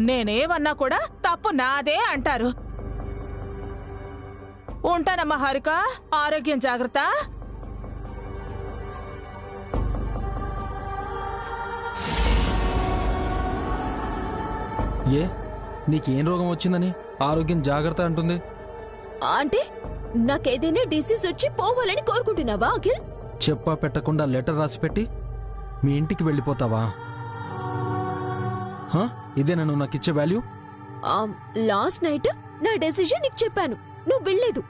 నేనేమన్నా కూడా తప్పు నాదే అంటారు. ఉంటానమ్మా హారిక, ఆరోగ్యం జాగ్రత్త. ఏ నీకేం రోగం వచ్చిందని ఆరోగ్యం జాగ్రత్త అంటుంది? అంటే నాకేదైనా డిసీజ్ వచ్చి పోవాలని కోరుకుంటున్నావా అఖిల్? చెప్పా పెట్టకుండా లెటర్ రాసిపెట్టి మీ ఇంటికి వెళ్ళిపోతావా? ఇదేనా నువ్వు నాకు ఇచ్చే వాల్యూ? లాస్ట్ నైట్ నా డెసిషన్ నీకు చెప్పాను, నువ్వు వెళ్ళలేదు.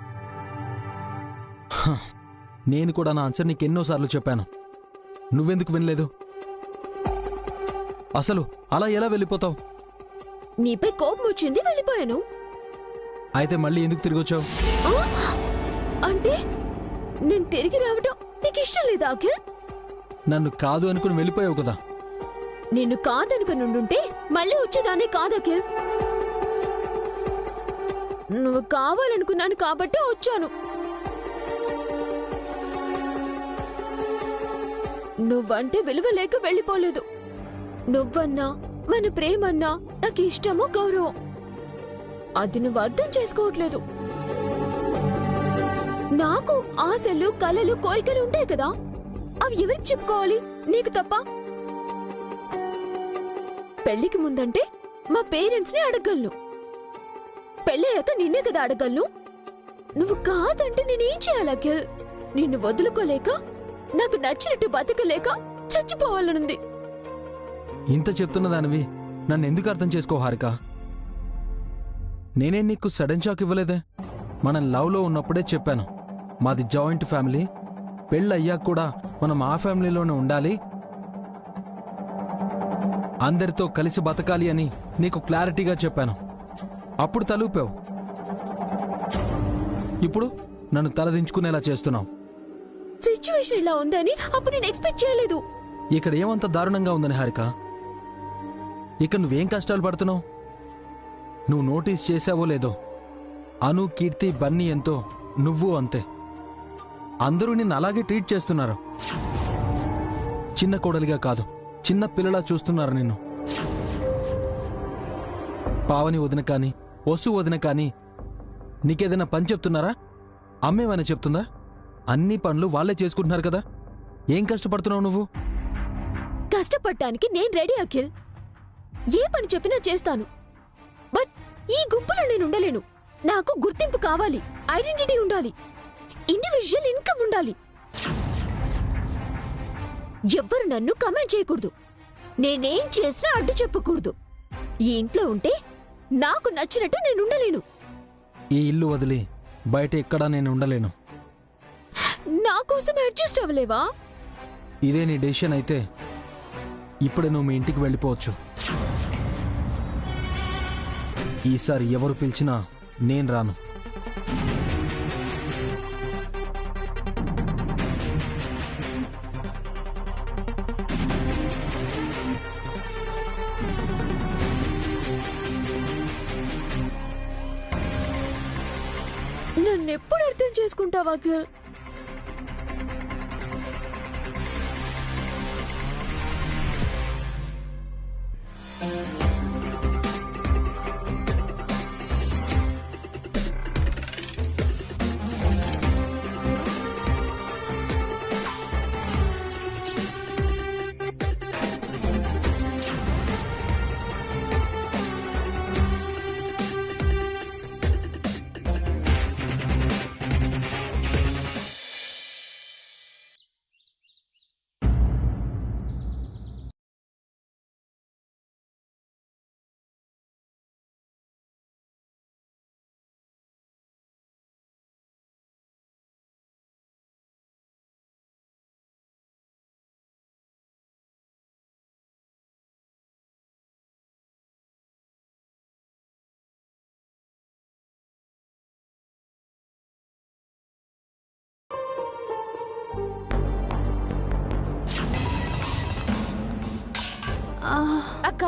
నేను కూడా నా ఆన్సర్ నీకెన్నోసార్లు చెప్పాను, నువ్వెందుకు వినలేదు? అసలు అలా ఎలా వెళ్ళిపోతావు? నీపై కోపం వచ్చింది, వెళ్ళిపోయాను. అయితే మళ్ళీ ఎందుకు తిరిగి వచ్చావు? అంటే నేను తిరిగి రావడం నీకు ఇష్టం లేదా అఖిల్? నన్ను కాదు అనుకుని వెళ్ళిపోయావు కదా. నిన్ను కాదనుకునుండుంటే మళ్ళీ వచ్చేదానే కాదు అఖిల్. నువ్వు కావాలనుకున్నాను కాబట్టి వచ్చాను. నువ్వంటే విలువ లేక వెళ్ళిపోలేదు. నువ్వన్నా మన ప్రేమన్నా నాకు ఇష్టమో గౌరవం, అది నువ్వు అర్థం చేసుకోవట్లేదు. నాకు ఆశలు కలలు కోరికలు ఉంటాయి కదా, అవి ఎవరికి చెప్పుకోవాలి? నీకు తప్ప. పెళ్లికి ముందంటే మా పేరెంట్స్ ని అడగలను, పెళ్ళయ్యాక నిన్నే కదా అడగలను. నువ్వు కాదంటే నేనేం చేయాలి అఖిల్? నిన్ను వదులుకోలేక, నాకు నచ్చినట్టు బతకలేక చచ్చిపోవాలనుంది. ఇంత చెప్తున్న దానివి నన్ను ఎందుకు అర్థం చేసుకో హారిక? నేనే నీకు సడన్ షాక్ ఇవ్వలేదే. మనం లవ్లో ఉన్నప్పుడే చెప్పాను, మాది జాయింట్ ఫ్యామిలీ, పెళ్ళయ్యాక కూడా మనం ఆ ఫ్యామిలీలోనే ఉండాలి, అందరితో కలిసి బతకాలి అని నీకు క్లారిటీగా చెప్పాను. అప్పుడు తలూపావు, ఇప్పుడు నన్ను తలదించుకునేలా చేస్తున్నావు. సిచ్యువేషన్ ఇలా ఉందని అప్పుడు నేను ఎక్స్పెక్ట్ చేయలేదు. ఇక్కడ ఏమంత దారుణంగా ఉందని హారిక? ఇక నువ్వేం కష్టాలు పడుతున్నావు? నువ్వు నోటీస్ చేసావో లేదో, అను, కీర్తి, బన్నీ ఎంతో, నువ్వు అంతే. అందరూ నిన్ను అలాగే ట్రీట్ చేస్తున్నారు. చిన్న కోడలిగా కాదు, చిన్న పిల్లలా చూస్తున్నారు నిన్ను. పావని వదిన కాని, వసు వదిన కాని నీకేదైనా పని చెప్తున్నారా? అమ్మేమైనా చెప్తుందా? అన్ని పనులు వాళ్లే చేసుకుంటున్నారు కదా. ఏం కష్టపడుతున్నావు నువ్వు? కష్టపడటానికి నేను రెడీ అఖిల్. ఏ పని చెప్పినా చేస్తాను. బట్ ఈ గుంపులో నేను ఉండలేను. నాకు గుర్తింపు కావాలి, ఐడెంటిటీ ఉండాలి, ఇండివిజువల్ ఇన్కమ్ ఉండాలి. ఎవ్వరు నన్ను కమెంట్ చేయకూడదు, నేనేం చేసినా అడ్డు చెప్పకూడదు. ఈ ఇంట్లో ఉంటే నాకు నచ్చినట్టు నేను ఉండలేను. ఈ ఇల్లు వదిలి బయట ఎక్కడా నేను ఉండలేను. నా కోసం అడ్జస్ట్ అవ్వలేవా? ఇదే నీ డెసిషన్ అయితే ఇప్పుడే నువ్వు మీ ఇంటికి వెళ్ళిపోవచ్చు. ఈసారి ఎవరు పిలిచినా నేను రాను. నన్నెప్పుడు అర్థం చేసుకుంటావా అఖిల్? అక్క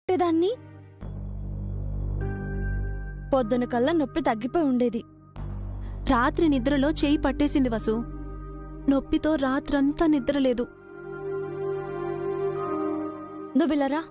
పట్టేదాన్ని పొద్దున కల్లా నొప్పి తగ్గిపోయి ఉండేది. రాత్రి నిద్రలో చెయ్యి పట్టేసింది వసు. నొప్పితో రాత్రంతా నిద్రలేదు. నువ్విలరా.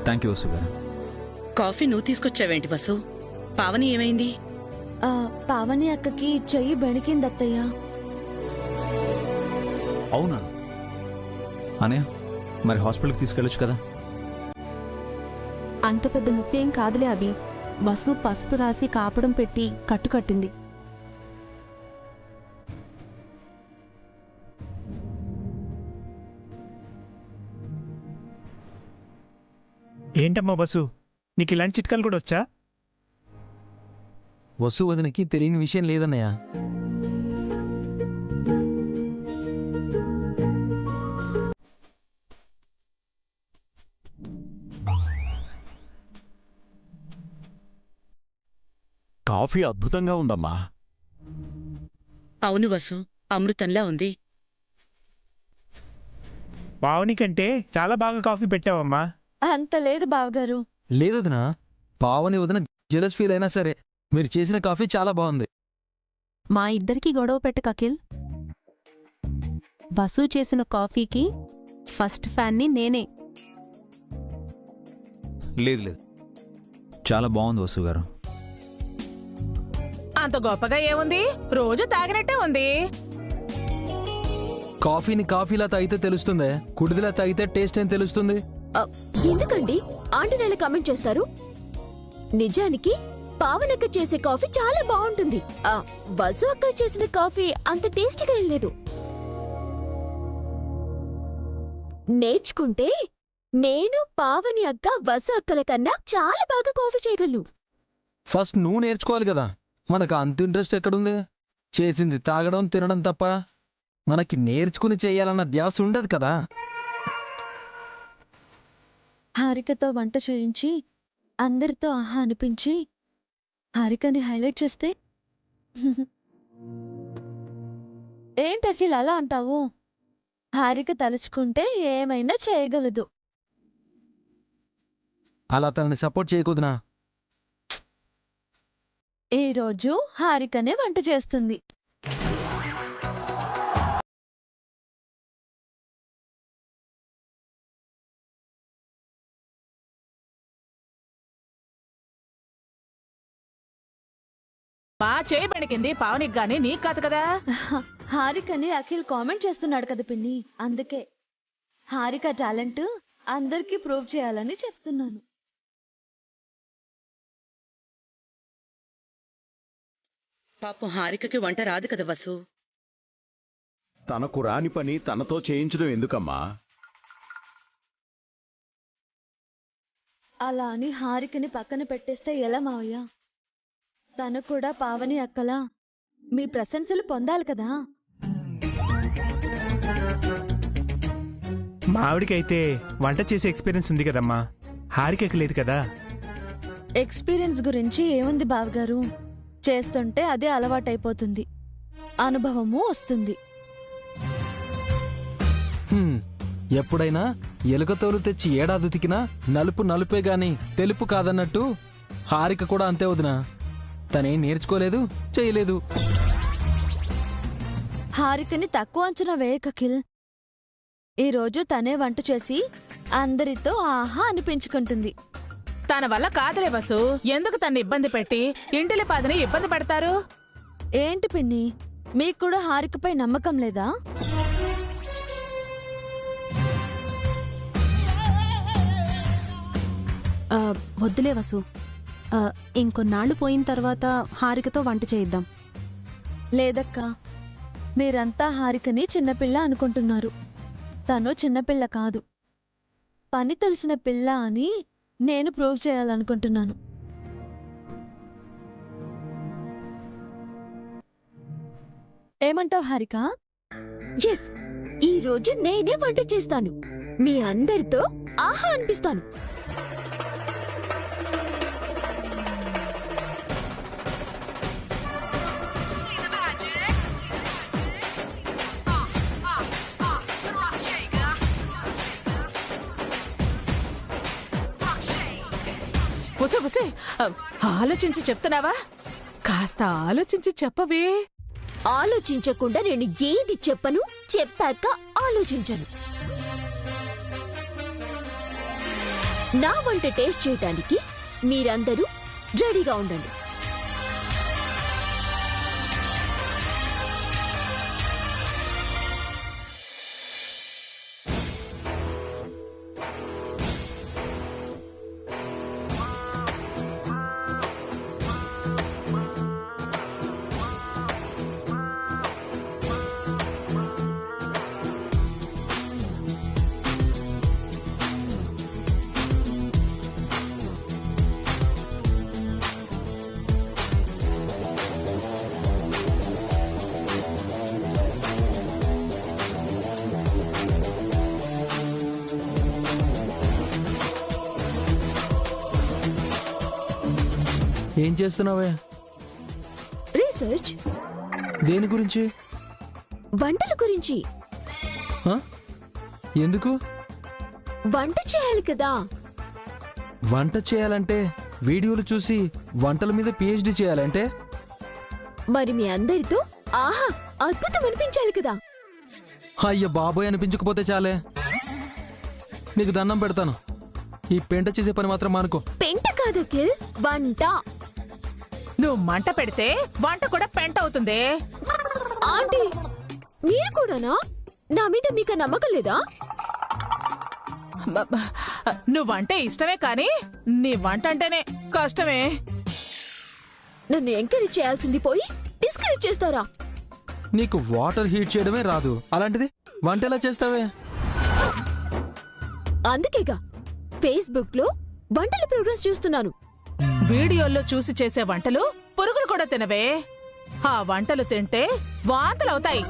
థ్యాంక్ యూ వసు గారు. కాఫీ నువ్వు తీసుకొచ్చావేంటి వసు? పావని ఏమైంది? పావని అక్కకి చెయ్యి బెణికిందత్తయ్య. అవునా? అనే మరి హాస్పిటల్కి తీసుకెళ్ళొచ్చు కదా. అంత పెద్ద నొప్పి ఏం కాదులే అవి. వసు పసుపు రాసి కాపడం పెట్టి కట్టుకట్టింది. ఏంటమ్మా బస్సు, నీకు ఇలాంటి చిట్కాలు కూడా వచ్చా? వసు వదినకి తెలియని విషయం లేదన్నయ్య. కాఫీ అద్భుతంగా ఉందమ్మా. అవును వసు, అమృతంలా ఉంది. పావని కంటే చాలా బాగా కాఫీ పెట్టావమ్మా. అంత లేదు బావగారు. లేదు వదినా, పావని వదిన జెలస్ ఫీల్ అయినా సరే మీరు చేసిన కాఫీ చాలా బాగుంది. మా ఇద్దరికి గొడవ పెట్టకు అఖిల్. వసు చేసిన కాఫీకి ఫస్ట్ ఫ్యాన్ని నేనే. లేదు లేదు, చాలా బాగుంది వసు గారు. అంత గొప్పగా ఏముంది? రోజు తాగినట్టే ఉంది. కాఫీని కాఫీలా తాగితే తెలుస్తుందే, కుడిదిలా తాగితే టేస్ట్ ఏం తెలుస్తుంది? ఎందుకండి ఆంటీ నెల కామెంట్ చేస్తారు? నిజానికి పావనక్క చేసే కాఫీ చాలా బాగుంటుంది. వసు అక్క చేసిన కాఫీ అంత టేస్టీగా లేదు. నేర్చుకుంటే నేను పావని అక్క వసు అక్కల కన్నా చాలా బాగా కాఫీ చేయగలను. ఫస్ట్ నువ్వు నేర్చుకోవాలి కదా. మనకు అంత ఇంట్రెస్ట్ ఎక్కడుంది? చేసింది తాగడం తినడం తప్ప మనకి నేర్చుకుని చేయాలన్న ధ్యాస ఉండదు కదా. హారికతో వంట చేయించి అందరితో ఆహా అనిపించి హారికని హైలైట్ చేస్తే ఏంటి అఖిల్ అలా అంటావు? హారిక తలుచుకుంటే ఏమైనా చేయగలదు. అలా తనని సపోర్ట్ చేయకూడదునా? ఈ రోజు హారికనే వంట చేస్తుంది. మా చేయి బెణికింది పావనికి గాని నీకు కాదు కదా. హారికని అఖిల్ కామెంట్ చేస్తున్నాడు కదా పిన్ని, అందుకే హారిక టాలెంట్ అందరికీ ప్రూవ్ చేయాలని చెప్తున్నాను. పాపం హారికకి వంట రాదు కదా వసు. తనకు రాని పని తనతో చేయించడం ఎందుకమ్మా? అలా అని హారికని పక్కన పెట్టేస్తే ఎలా మావయ్య? తను కూడా పావని అక్కలా మీ ప్రశంసలు పొందాలి కదా. మా ఆవిడికైతే వంట చేసే ఎక్స్పీరియన్స్ ఉంది కదమ్మా, హారికకి లేదు కదా. ఎక్స్పీరియన్స్ గురించి ఏముంది బావగారు, చేస్తుంటే అదే అలవాటైపోతుంది, అనుభవము వస్తుంది. ఎప్పుడైనా ఎలుకతోలు తెచ్చి ఏడాది ఉతికినా నలుపు నలుపే గాని తెలుపు కాదన్నట్టు హారిక కూడా అంతే వదినా. తనేం నేర్చుకోలేదు, చేయలేదు. హారికని తక్కువ అంచనా వేయక అఖిల్. ఈరోజు తనే వంట చేసి అందరితో ఆహా అనిపించుకుంటుంది. తన వల్ల కాదులే వసు, ఎందుకు తన్ని ఇబ్బంది పెట్టి ఇంటిలి పాదిని ఇబ్బంది పెడతారు? ఏంటి పిన్ని, మీకు కూడా హారికపై నమ్మకం లేదా? వద్దులే వసు, ఇంకొన్నాళ్ళు పోయిన తర్వాత హారికతో వంట చేయిద్దాం. లేదక్కా, మీరంతా హారికని చిన్నపిల్ల అనుకుంటున్నారు. తను చిన్నపిల్ల కాదు, పని తెలిసిన పిల్ల అని నేను ప్రూవ్ చేయాలనుకుంటున్నాను. ఏమంటావు హారిక? ఎస్, ఈ రోజు నేనే వంట చేస్తాను, మీ అందరితో ఆహా అనిపిస్తాను. వసు వసే, ఆలోచించి చెప్తున్నావా? కాస్త ఆలోచించి చెప్పవే. ఆలోచించకుండా నేను ఏది చెప్పను, చెప్పాక ఆలోచించను. నా వంట టేస్ట్ చేయడానికి మీరందరూ రెడీగా ఉండండి. ఏం చేస్తున్నావే? రీసెర్చ్. దేని గురించి? వంటల గురించి. హ? ఎందుకు? వంట చేయాలి కదా. వంట చేయాలంటే వీడియోలు చూసి వంటల మీద పిహెచ్డి చేయాలంటే? మరి మీ అందరితో ఆహా అద్భుతం అనిపించాలి కదా. అయ్య బాబోయ్ అనిపించకపోతే చాలే. నీకు దండం పెడతాను, ఈ పెంట చేసే పని మాత్రం మానుకో. పెంట కాదు అఖిల్, వంట. నువ్వు మంట పెడితే వంట కూడా పెంట అవుతుంది. ఆంటీ, మీరు కూడానా? నా మీద మీకు నమ్మకం లేదా? నువ్వంటే ఇష్టమే కానీ నీ వంట అంటేనే కష్టమే. నన్ను ఎంకరేజ్ చేయాల్సింది పోయి డిస్కరేజ్ చేస్తారా? నీకు వాటర్ హీట్ చేయడమే రాదు, అలాంటిది వంట ఎలా చేస్తావే? అందుకేగా ఫేస్బుక్ లో వంటల ప్రోగ్రెస్ చూస్తున్నాను. వీడియోల్లో చూసి చేసే వంటలు పురుగులు కూడా తినవే. ఆ వంటలు తింటే వాంతులవుతాయి.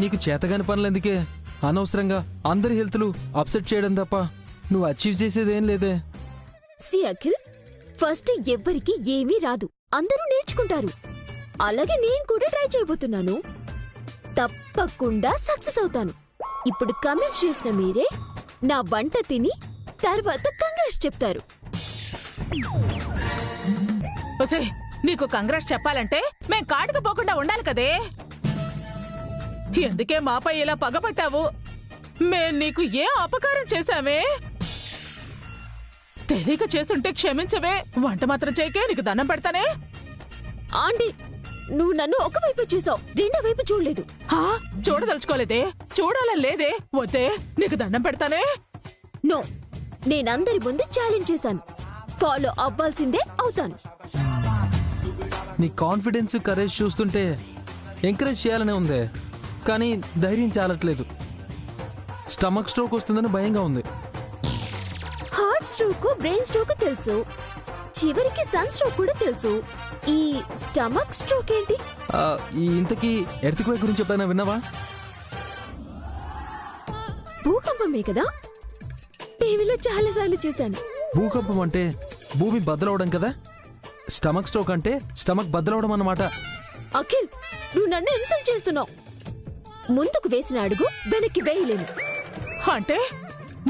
నీకు చేతగాని పనులెందుకే? అనవసరంగా అందరి హెల్త్లు అప్సెట్ చేయడం తప్ప నువ్వు అచీవ్ చేసేదేం లేదే. సి అఖిల్, ఫస్ట్ ఎవ్వరికి ఏమీ రాదు, అందరూ నేర్చుకుంటారు. అలాగే నేను కూడా ట్రై చేయబోతున్నాను. తప్పకుండా సక్సెస్ అవుతాను. ఇప్పుడు కమెంట్ చేసిన మీరే నా వంట తిని తర్వాత కంగ్రాట్స్ చెప్తారు. ఒసే నీకు కంగ్రాట్స్ చెప్పాలంటే మేం కాటుకు పోకుండా ఉండాలి కదే. ఎందుకే మాపై ఇలా పగపట్టావు? మేం నీకు ఏ అపకారం చేశామే? తెలియక చేసుంటే క్షమించవే. వంట మాత్రం చేయకే, నీకు దండం పెడతానే. ఆంటీ, నువ్వు నన్ను ఒకవైపు చూసావు, రెండో వైపు చూడలేదు. చూడదలుచుకోలేదే, చూడాలని లేదే. వద్దే, నీకు దండం పెడతానే. నో, నేనందరి ముందు ఛాలెంజ్ చేశాను. ఫాలో అవ్వాల్సిందే అవుతాను. నీ కాన్ఫిడెన్స్ కరేజ్ చూస్తుంటే ఎంకరేజ్ చేయాలనే ఉందే, కానీ ధైర్యం చాలట్లేదు. స్టమక్ స్ట్రోక్ వస్తుందని భయంగా ఉంది. హార్ట్ స్ట్రోక్, బ్రెయిన్ స్ట్రోక్ తెలుసు, చివరికి సన్ స్ట్రోక్ కూడా తెలుసు. ఈ స్టమక్ స్ట్రోక్ ఏంటి? ఈ ఇంతకీ ఎర్త్క్వేక్ గురించి ఎప్పుడైనా విన్నావా? భూకంపమే కదా, టీవీలో చాలా సార్లు చూశాను. భూకంపం అంటే భూమి బద్దలవడం కదా, స్టమక్ స్ట్రోక్ అంటే స్టమక్ బద్దలవడం అన్నమాట. అఖిల్, నువ్వు నన్ను ఇన్సల్ట్ చేస్తున్నావు. ముందుకు వేసిన అడుగు వెనక్కి వేయలేను. అంటే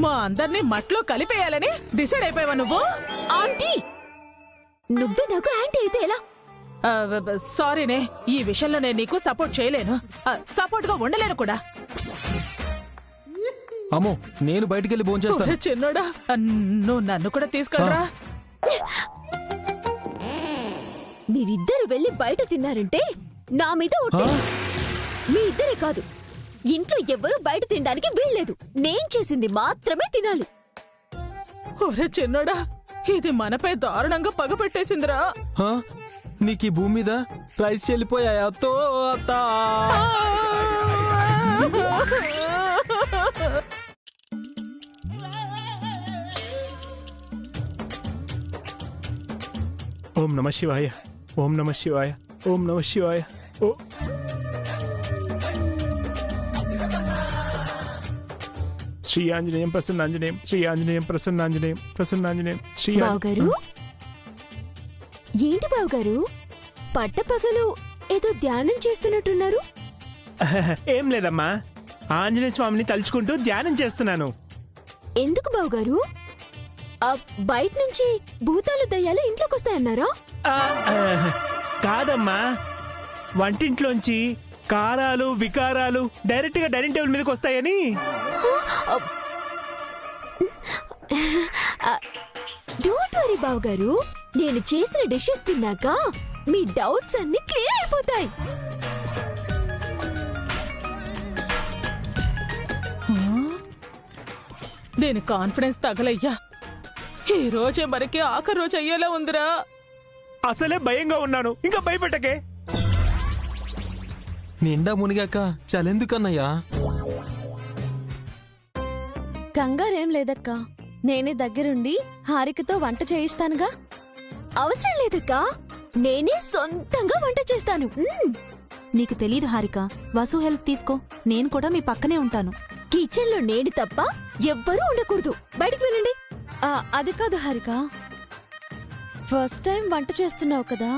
మా అందరినీ మట్లో కలిపేయాలని డిసైడ్ అయిపోయావా నువ్వు? ఆంటీ, నువ్వే నాకు యాంటీ అయితే ఎలా? సారీనే, ఈ విషయంలో నేను నీకు సపోర్ట్ చేయలేను, సపోర్ట్ గా ఉండలేను కూడా. అమ్మో, నేను బయటికెళ్ళి భోంచేస్తాను. చిన్నోడా, నువ్వు నన్ను కూడా తీసుకెళ్ళరా. మీరిద్దరు వెళ్ళి బయట తిన్నారంటే నా మీద ఒట్టే. మీ ఇద్దరే కాదు, ఇంట్లో ఎవ్వరూ బయట తినడానికి వీల్లేదు. నేను చేసింది మాత్రమే తినాలి. ఒరే చిన్నోడా, ఇది మనపై దారుణంగా పగ పెట్టేసిందిరా. నీకు ఈ భూమి మీద రైస్ చెల్లిపోయాయా? ఓం నమ శివాయ, ఓం నమ శివాయ, ఓం నమ శివాయ. ఓ శ్రీ ఆంజనేయం ప్రసన్నాంజనేయం, శ్రీ ఆంజనేయం ప్రసన్నాంజనేయం, ప్రసన్నాంజనేయం శ్రీ. బావగారు, ఏంటి బావగారు పట్టపగలు ఏదో ధ్యానం చేస్తున్నట్టున్నారు? ఏం లేదమ్మా, ఆంజనేయ స్వామిని తలుచుకుంటూ ధ్యానం చేస్తున్నాను. ఎందుకు బావగారు? బయట నుంచి భూతాలు దయ్యాలు ఇంట్లోకి వస్తాయన్నారా? కాదమ్మా, వంటింట్లోంచి కారాలు వికారాలు డైరెక్ట్ గా డైనింగ్ టేబుల్ మీదకి వస్తాయని. డోంట్ వరీ బావగారు, నేను చేసిన డిషెస్ తిన్నాక మీ డౌట్స్ అన్ని క్లియర్ అయిపోతాయి. దీని కాన్ఫిడెన్స్ తగలయ్యా. ఈ రోజే మనకి ఆఖరి రోజు అయ్యేలా ఉందిరా. అసలే భయంగా ఉన్నాను, ఇంకా భయపెట్టకే. నిండా మునిగాక చలెందుకన్నయ్యా? కంగారేం లేదక్కా, నేనే దగ్గరుండి హారికతో వంట చేయిస్తానుగా. అవసరం లేదక్కా, నేనే సొంతంగా వంట చేస్తాను. నీకు తెలీదు హారిక, వసు హెల్ప్ తీసుకో, నేను కూడా మీ పక్కనే ఉంటాను. కిచెన్ లో నేను తప్ప ఎవ్వరూ ఉండకూడదు. బయటికి వెళ్ళండి. అది కాదు హారిక, ఫస్ట్ టైం వంట చేస్తున్నావు కదా.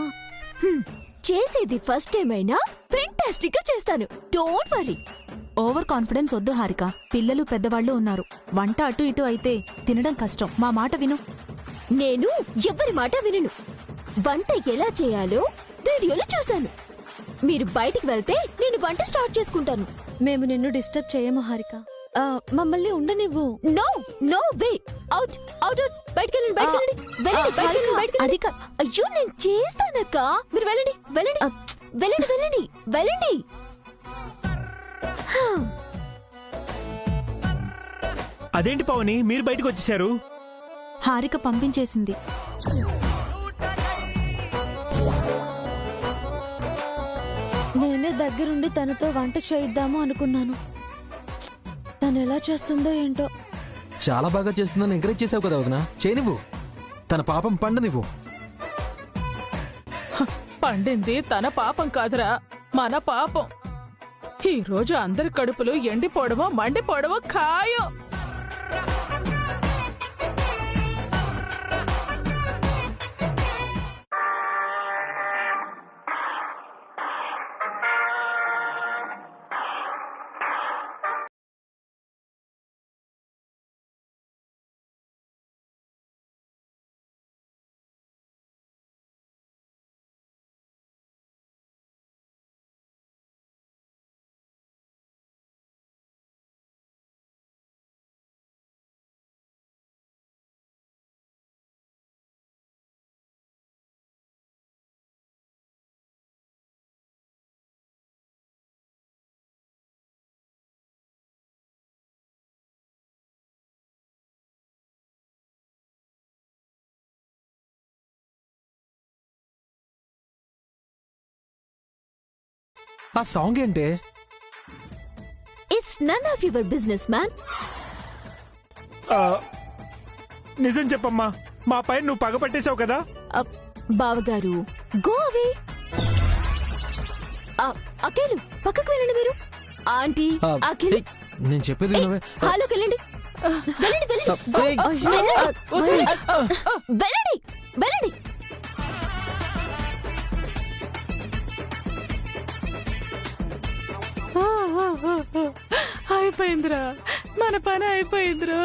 చేసేది ఫస్ట్ టైం అయినా ఫెంటాస్టిక్ గా చేస్తాను. Don't worry. ఓవర్ కాన్ఫిడెన్స్ వద్దు హారిక, పిల్లలు పెద్దవాళ్ళు ఉన్నారు. వంట అటు ఇటు అయితే తినడం కష్టం. మా మాట విను. నేను ఎవరి మాట వినను. వంట ఎలా చేయాలో వీడియోలో చూశాను. మీరు బయటికి వెళ్తే నేను వంట స్టార్ట్ చేసుకుంటాను. మేము నిన్ను డిస్టర్బ్ చేయము హారిక, మమ్మల్ని ఉండనివ్వు. No no way. Out out out. బయటికి వెళ్ళండి, బయటికి వెళ్ళండి, వెళ్ళండి, బయటికి వెళ్ళండి, బయటికి వెళ్ళండి. అయ్యో, నేను చేస్తానక్క, మీరు వెళ్ళండి, వెళ్ళండి, వెళ్ళండి, వెళ్ళండి, వెళ్ళండి. అదేంటి పవని, మీరు బయటకు వచ్చేసారు? హారిక పంపించేసింది. నేనే దగ్గరుండి తనతో వంట చేయిద్దాము అనుకున్నాను. తను ఎలా చేస్తుందో ఏంటో. చాలా బాగా చేస్తుందని ఎంకరేజ్ చేసావు కదా వదినా, చేయనివ్వు. తన పాపం పండనివ్వు. పండింది తన పాపం కాదురా, మన పాపం. ఈ రోజు అందరి కడుపులు ఎండిపోవడమో మండిపోవడమో ఖాయం. ఆ సాంగ్ ఏంటే? It's none of your business man. నిజం చెప్పమ్మా, మా పైన నువ్వు పగ పట్టేశావు కదా. బావగారు గో అవే. అఖిల్ పక్కకు వెళ్ళండి మీరు. ఆంటీ అఖిల్ నేను చెప్పేది నువ్వే. హాలోకి వెళ్ళండి. వెళ్ళండి వెళ్ళండి వెళ్ళండి. అయిపోయిందిరా, మన పని అయిపోయిందిరా.